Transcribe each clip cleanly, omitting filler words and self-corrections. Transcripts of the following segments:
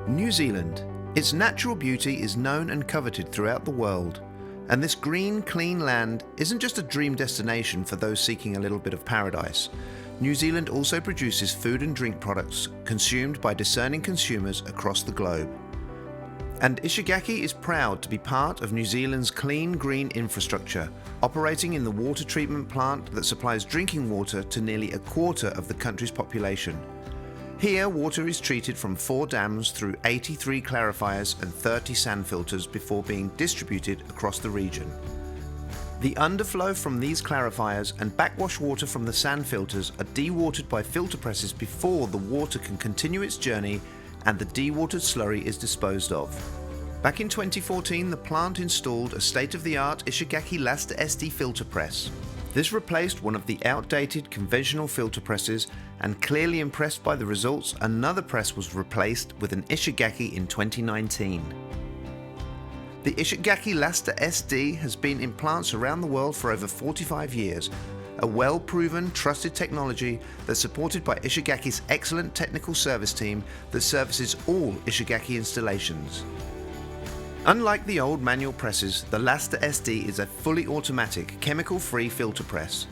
New Zealand. Its natural beauty is known and coveted throughout the world, and this green, clean land isn't just a dream destination for those seeking a little bit of paradise. New Zealand also produces food and drink products consumed by discerning consumers across the globe. And Ishigaki is proud to be part of New Zealand's clean green infrastructure, operating in the water treatment plant that supplies drinking water to nearly a quarter of the country's population. Here, water is treated from 4 dams through 83 clarifiers and 30 sand filters before being distributed across the region. The underflow from these clarifiers and backwash water from the sand filters are dewatered by filter presses before the water can continue its journey and the dewatered slurry is disposed of. Back in 2014, the plant installed a state-of-the-art Ishigaki Lasta Filter Press. This replaced one of the outdated conventional filter presses, and clearly impressed by the results, another press was replaced with an Ishigaki in 2019. The Ishigaki Lasta SD has been in plants around the world for over 45 years, a well-proven, trusted technology that's supported by Ishigaki's excellent technical service team that services all Ishigaki installations. Unlike the old manual presses, the Lasta SD is a fully automatic, chemical-free filter press.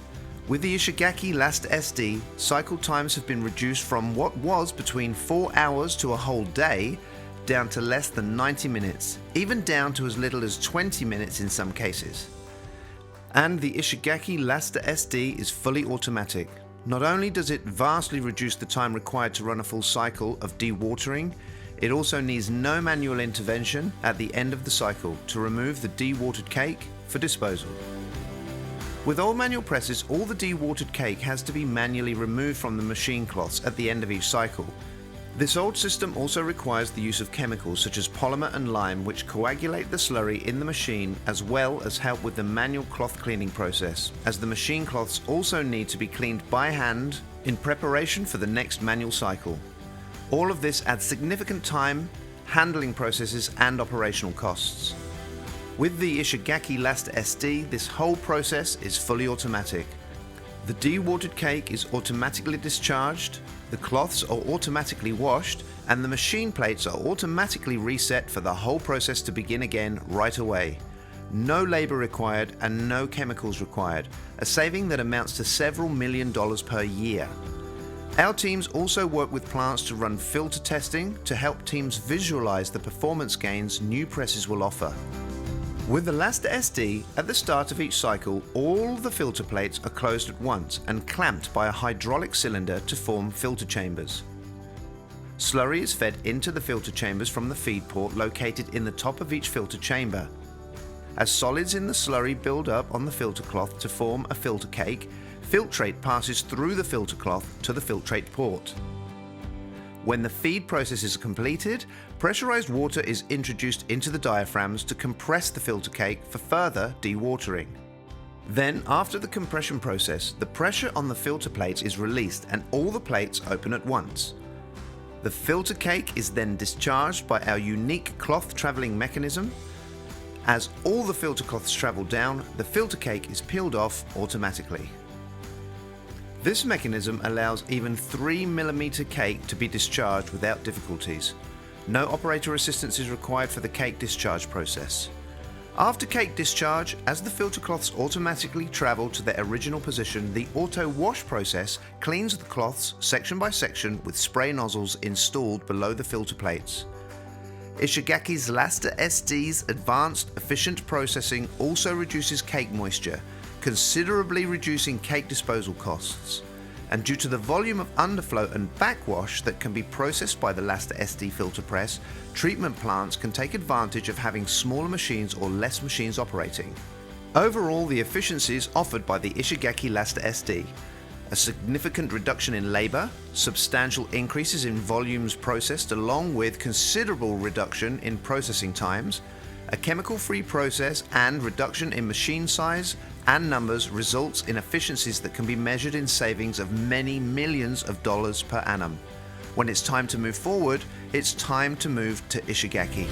With the Ishigaki Lasta SD, cycle times have been reduced from what was between 4 hours to a whole day down to less than 90 minutes, even down to as little as 20 minutes in some cases. And the Ishigaki Lasta SD is fully automatic. Not only does it vastly reduce the time required to run a full cycle of dewatering, it also needs no manual intervention at the end of the cycle to remove the dewatered cake for disposal. With old manual presses, all the dewatered cake has to be manually removed from the machine cloths at the end of each cycle. This old system also requires the use of chemicals such as polymer and lime, which coagulate the slurry in the machine as well as help with the manual cloth cleaning process, as the machine cloths also need to be cleaned by hand in preparation for the next manual cycle. All of this adds significant time, handling processes and operational costs. With the Ishigaki Lasta SD, this whole process is fully automatic. The dewatered cake is automatically discharged, the cloths are automatically washed, and the machine plates are automatically reset for the whole process to begin again right away. No labor required and no chemicals required, a saving that amounts to several $1 million per year. Our teams also work with plants to run filter testing to help teams visualize the performance gains new presses will offer. With the Lasta SD, at the start of each cycle, all the filter plates are closed at once and clamped by a hydraulic cylinder to form filter chambers. Slurry is fed into the filter chambers from the feed port located in the top of each filter chamber. As solids in the slurry build up on the filter cloth to form a filter cake, filtrate passes through the filter cloth to the filtrate port. When the feed process is completed, pressurized water is introduced into the diaphragms to compress the filter cake for further dewatering. Then, after the compression process, the pressure on the filter plates is released and all the plates open at once. The filter cake is then discharged by our unique cloth traveling mechanism. As all the filter cloths travel down, the filter cake is peeled off automatically. This mechanism allows even 3mm cake to be discharged without difficulties. No operator assistance is required for the cake discharge process. After cake discharge, as the filter cloths automatically travel to their original position, the auto wash process cleans the cloths section by section with spray nozzles installed below the filter plates. Ishigaki's Lasta SD's advanced, efficient processing also reduces cake moisture, considerably reducing cake disposal costs. And due to the volume of underflow and backwash that can be processed by the Lasta SD filter press, treatment plants can take advantage of having smaller machines or less machines operating. Overall, the efficiencies offered by the Ishigaki Lasta SD: a significant reduction in labor, substantial increases in volumes processed along with considerable reduction in processing times, a chemical-free process and reduction in machine size and numbers results in efficiencies that can be measured in savings of many millions of dollars per annum. When it's time to move forward, it's time to move to Ishigaki.